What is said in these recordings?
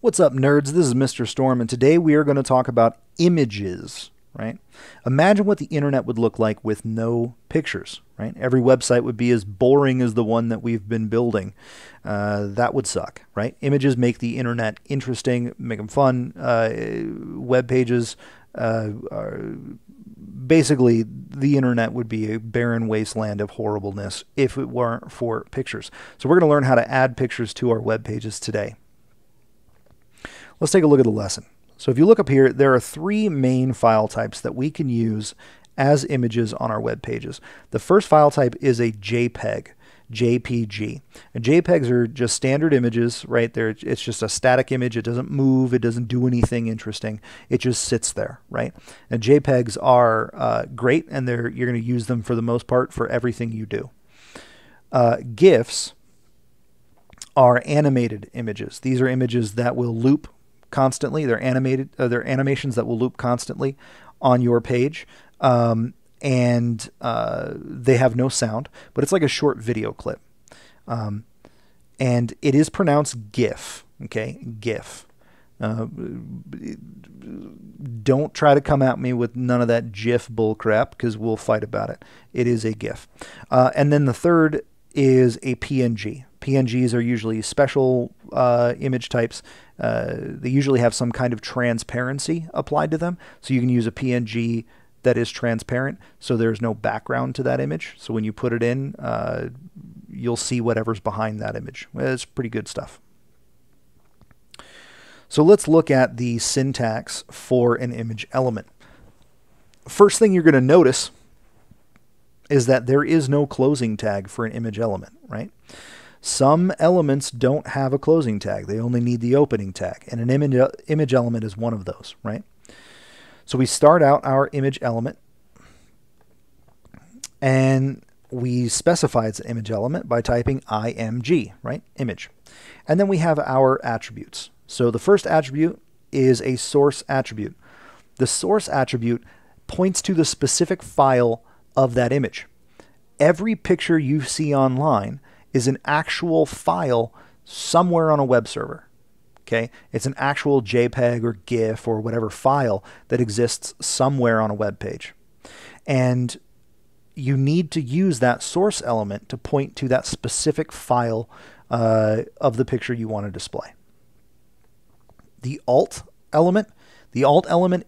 What's up, nerds? This is Mr. Storm, and today we are going to talk about images, right? Imagine what the internet would look like with no pictures, right? Every website would be as boring as the one that we've been building. That would suck, right? Images make the internet interesting, make them fun. Web pages are basically, the internet would be a barren wasteland of horribleness if it weren't for pictures. So we're going to learn how to add pictures to our web pages today. Let's take a look at the lesson. So if you look up here, there are three main file types that we can use as images on our web pages. The first file type is a JPEG, JPG. And JPEGs are just standard images, right? It's just a static image. It doesn't move. It doesn't do anything interesting. It just sits there, right? And JPEGs are great, and you're going to use them for the most part for everything you do. GIFs are animated images. These are images that will loop constantly. They're animated. They're animations that will loop constantly on your page, and they have no sound, but it's like a short video clip, and it is pronounced GIF. Okay, GIF. Don't try to come at me with none of that GIF bullcrap, because we'll fight about it. It is a GIF. And then the third is a PNG. PNGs are usually special image types. They usually have some kind of transparency applied to them. So you can use a PNG that is transparent, so there's no background to that image. So when you put it in, you'll see whatever's behind that image. It's pretty good stuff. So let's look at the syntax for an image element. First thing you're going to notice is that there is no closing tag for an image element, right? Some elements don't have a closing tag. They only need the opening tag, and an image element is one of those, right? So we start out our image element, and we specify its image element by typing img, right? Image. And then we have our attributes. So the first attribute is a source attribute. The source attribute points to the specific file of that image. Every picture you see online is an actual file somewhere on a web server. Okay? It's an actual JPEG or GIF or whatever file that exists somewhere on a web page. And you need to use that source element to point to that specific file of the picture you want to display. The alt element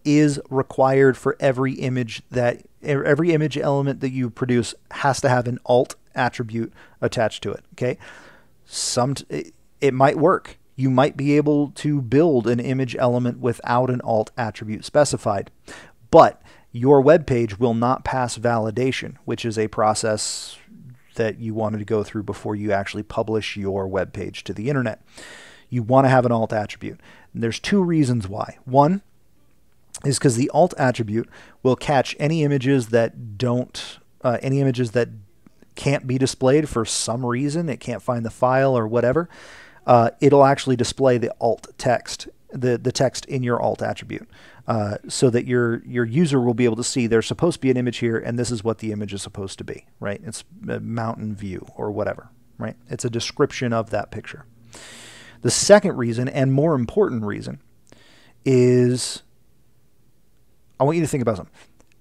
is required for every image element that you produce has to have an alt attribute attached to it. Okay, it might work. You might be able to build an image element without an alt attribute specified, but your web page will not pass validation, which is a process that you wanted to go through before you actually publish your web page to the internet. You want to have an alt attribute. And there's two reasons why. One is because the alt attribute will catch any images that can't be displayed for some reason. It can't find the file or whatever. It'll actually display the alt text, the text in your alt attribute, so that your user will be able to see there's supposed to be an image here, and this is what the image is supposed to be, right? It's a mountain view or whatever, right? It's a description of that picture. The second reason, and more important reason, is I want you to think about something.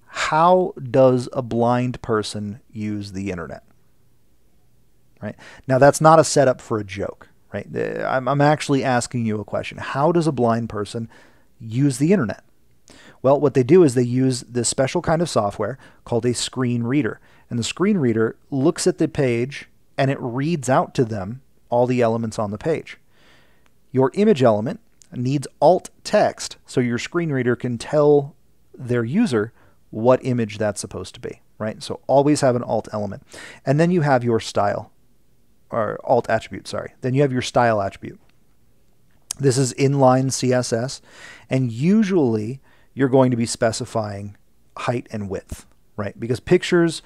How does a blind person use the internet? Right? Now, that's not a setup for a joke, right? I'm actually asking you a question. How does a blind person use the internet? Well, what they do is they use this special kind of software called a screen reader. And the screen reader looks at the page and it reads out to them all the elements on the page. Your image element needs alt text so your screen reader can tell their user what image that's supposed to be, right? So always have an alt element. And then you have your style, or alt attribute, sorry. Then you have your style attribute. This is inline CSS, and usually you're going to be specifying height and width, right? Because pictures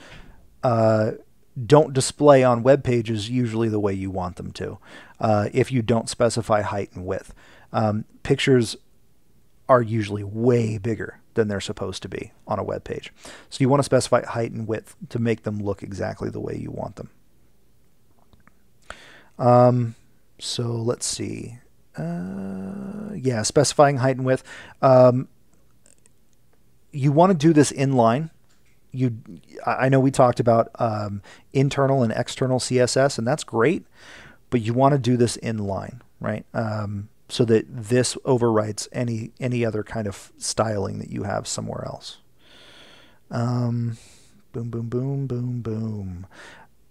don't display on web pages usually the way you want them to if you don't specify height and width. Pictures are usually way bigger than they're supposed to be on a web page. So you want to specify height and width to make them look exactly the way you want them. So let's see. Yeah, specifying height and width. You want to do this inline. I know we talked about internal and external CSS, and that's great, but you want to do this inline, right? So that this overwrites any other kind of styling that you have somewhere else. Boom, boom, boom, boom, boom.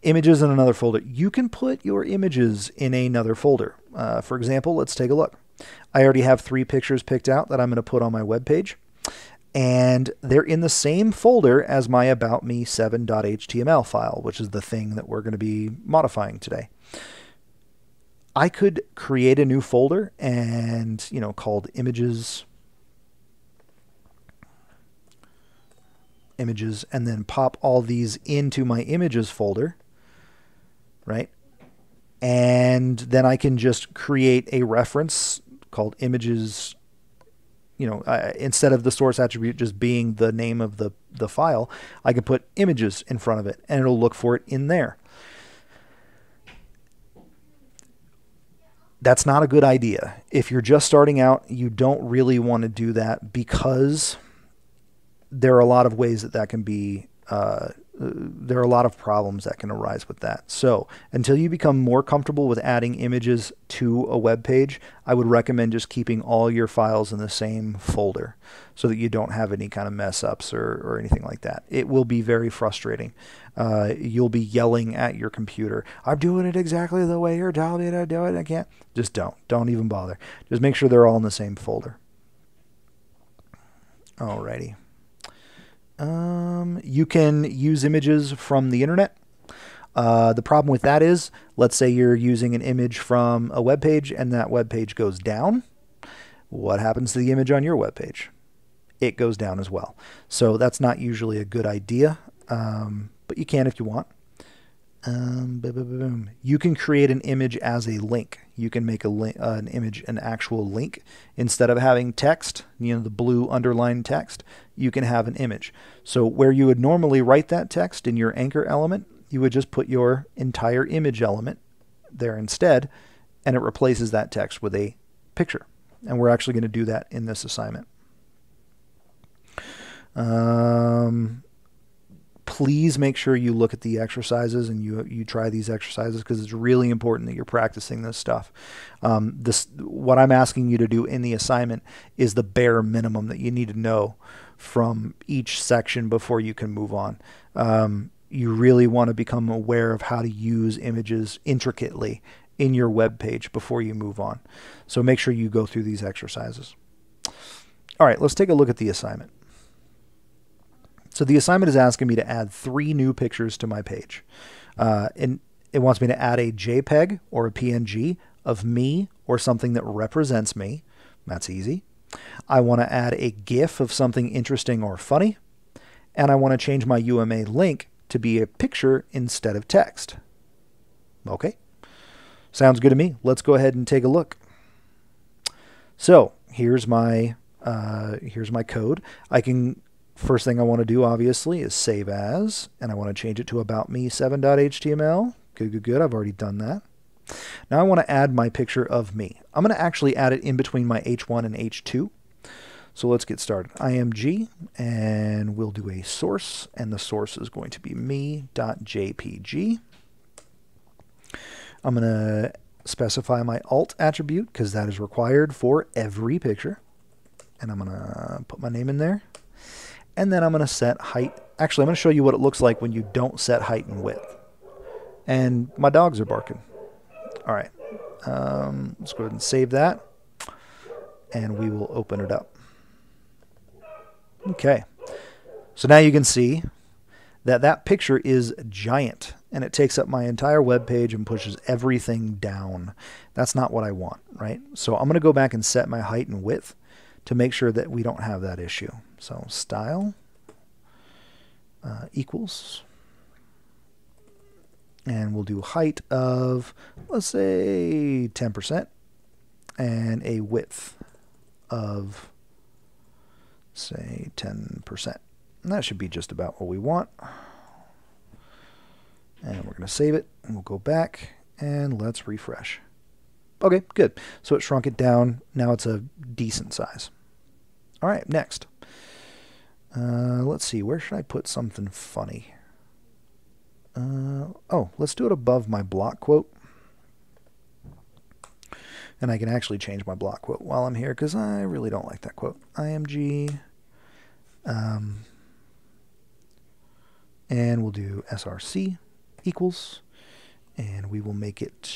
Images in another folder. You can put your images in another folder. For example, let's take a look. I already have 3 pictures picked out that I'm going to put on my web page, and they're in the same folder as my about me 7.html file, which is the thing that we're going to be modifying today. I could create a new folder and, called images, and then pop all these into my images folder, right? And then I can just create a reference called images, instead of the source attribute just being the name of the file, I can put images in front of it and it'll look for it in there. That's not a good idea. If you're just starting out, you don't really want to do that because there are a lot of ways that can be, there are a lot of problems that can arise with that. So until you become more comfortable with adding images to a web page, I would recommend just keeping all your files in the same folder so that you don't have any kind of mess ups or anything like that. It will be very frustrating. You'll be yelling at your computer, I'm doing it exactly the way you're telling me to do it. I can't. Just don't even bother. Just make sure they're all in the same folder. Alrighty. You can use images from the internet. The problem with that is, let's say you're using an image from a web page and that web page goes down. What happens to the image on your web page? It goes down as well. So that's not usually a good idea, but you can if you want. You can create an image as a link. You can make an image an actual link. Instead of having text, the blue underlined text, you can have an image. So where you would normally write that text in your anchor element, you would just put your entire image element there instead, and it replaces that text with a picture. And we're actually going to do that in this assignment. Please make sure you look at the exercises and you try these exercises, because it's really important that you're practicing this stuff. What I'm asking you to do in the assignment is the bare minimum that you need to know from each section before you can move on. You really want to become aware of how to use images intricately in your web page before you move on. So make sure you go through these exercises. All right, let's take a look at the assignment. So the assignment is asking me to add 3 new pictures to my page. And it wants me to add a JPEG or a PNG of me or something that represents me. That's easy. I want to add a GIF of something interesting or funny. And I want to change my UMA link to be a picture instead of text. Okay. Sounds good to me. Let's go ahead and take a look. So here's my code. First thing I want to do, obviously, is save as, and I want to change it to about me 7.html. Good. I've already done that. Now I want to add my picture of me. I'm going to actually add it in between my H1 and H2. So let's get started. IMG, and we'll do a source, and the source is going to be me.jpg. I'm going to specify my alt attribute, because that is required for every picture. And I'm going to put my name in there. And then I'm going to set height. Actually, I'm going to show you what it looks like when you don't set height and width. And my dogs are barking. All right. Let's go ahead and save that. And we will open it up. Okay. So now you can see that that picture is giant. And it takes up my entire web page and pushes everything down. That's not what I want, right? So I'm going to go back and set my height and width to make sure that we don't have that issue. So style equals, and we'll do height of, let's say 10%, and a width of, say 10%. And that should be just about what we want. And we're going to save it, and we'll go back, and let's refresh. Okay, good. So it shrunk it down. Now it's a decent size. All right, next. Let's see. Where should I put something funny? Oh, let's do it above my block quote. And I can actually change my block quote while I'm here because I really don't like that quote. IMG. And we'll do src equals. And we will make it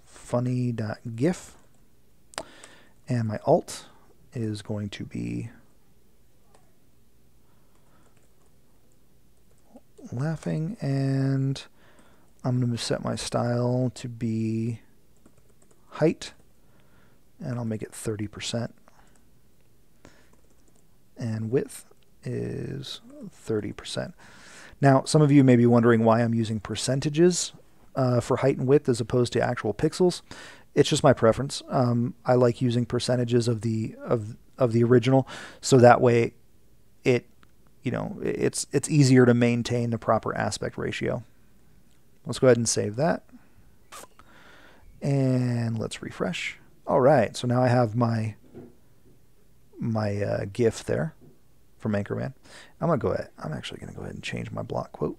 funny.gif. And my alt is going to be laughing, and I'm going to set my style to be height, and I'll make it 30%. And width is 30%. Now, some of you may be wondering why I'm using percentages for height and width as opposed to actual pixels. It's just my preference. I like using percentages of the original, so that way it's easier to maintain the proper aspect ratio. Let's go ahead and save that. And let's refresh. All right, so now I have my GIF there from Anchorman. I'm actually gonna go ahead and change my block quote.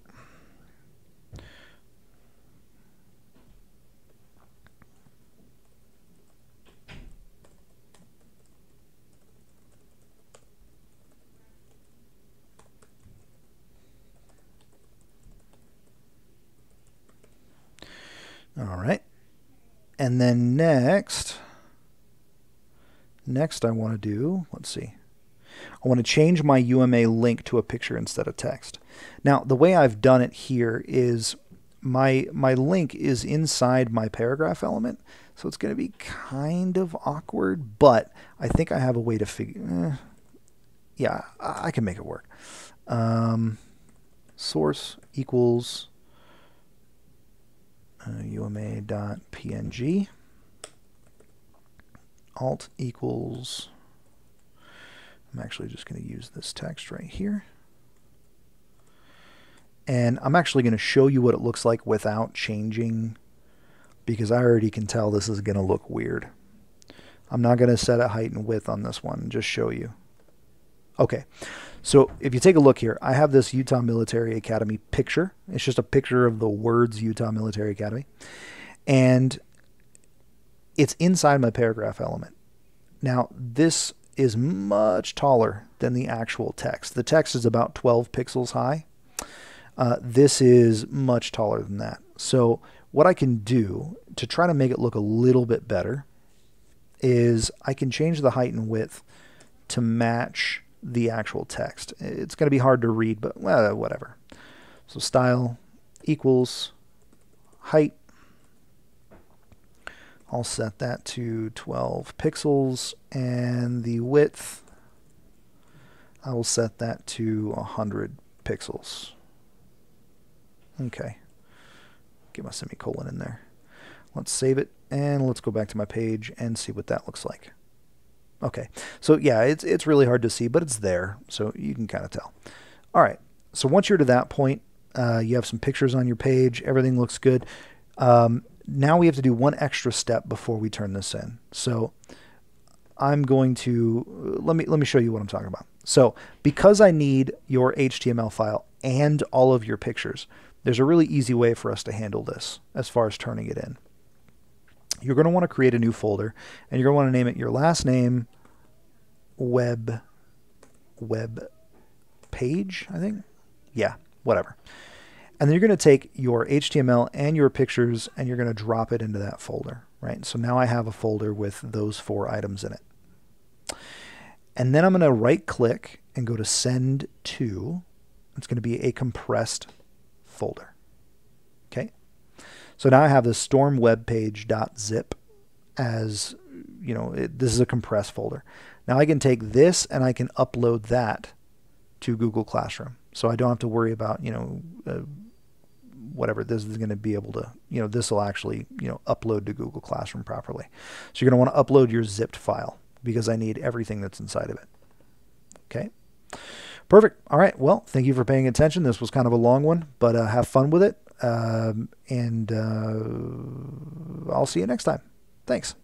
All right, and then next I want to do, let's see, I want to change my UMA link to a picture instead of text. Now, the way I've done it here is my link is inside my paragraph element, so it's going to be kind of awkward, but I think I have a way to figure, yeah, I can make it work. Source equals UMA.png, alt equals, I'm actually just going to use this text right here. And I'm actually going to show you what it looks like without changing, because I already can tell this is going to look weird. I'm not going to set a height and width on this one, just show you. Okay, so if you take a look here, I have this Utah Military Academy picture. It's just a picture of the words Utah Military Academy. And it's inside my paragraph element. Now, this is much taller than the actual text. The text is about 12 pixels high. This is much taller than that. So what I can do to try to make it look a little bit better is I can change the height and width to match the actual text. It's going to be hard to read, but well, whatever. So style equals height. I'll set that to 12 pixels, and the width, I will set that to 100 pixels. Okay. Get my semicolon in there. Let's save it, and let's go back to my page and see what that looks like. Okay, so yeah, it's really hard to see, but it's there, so you can kind of tell. All right, so once you're to that point, you have some pictures on your page, everything looks good. Now we have to do one extra step before we turn this in. So I'm going to, let me show you what I'm talking about. So because I need your HTML file and all of your pictures, there's a really easy way for us to handle this as far as turning it in. You're going to want to create a new folder, and you're going to want to name it your last name web page, I think. Yeah, whatever. And then you're going to take your HTML and your pictures, and you're going to drop it into that folder, right? So now I have a folder with those 4 items in it. And then I'm going to right-click and go to Send To. It's going to be a compressed folder. Okay? So now I have this stormwebpage.zip as, this is a compressed folder. Now I can take this and I can upload that to Google Classroom. So I don't have to worry about, whatever this is going to be able to, this will actually, upload to Google Classroom properly. So you're going to want to upload your zipped file because I need everything that's inside of it. Okay. Perfect. All right. Well, thank you for paying attention. This was kind of a long one, but have fun with it. And I'll see you next time. Thanks.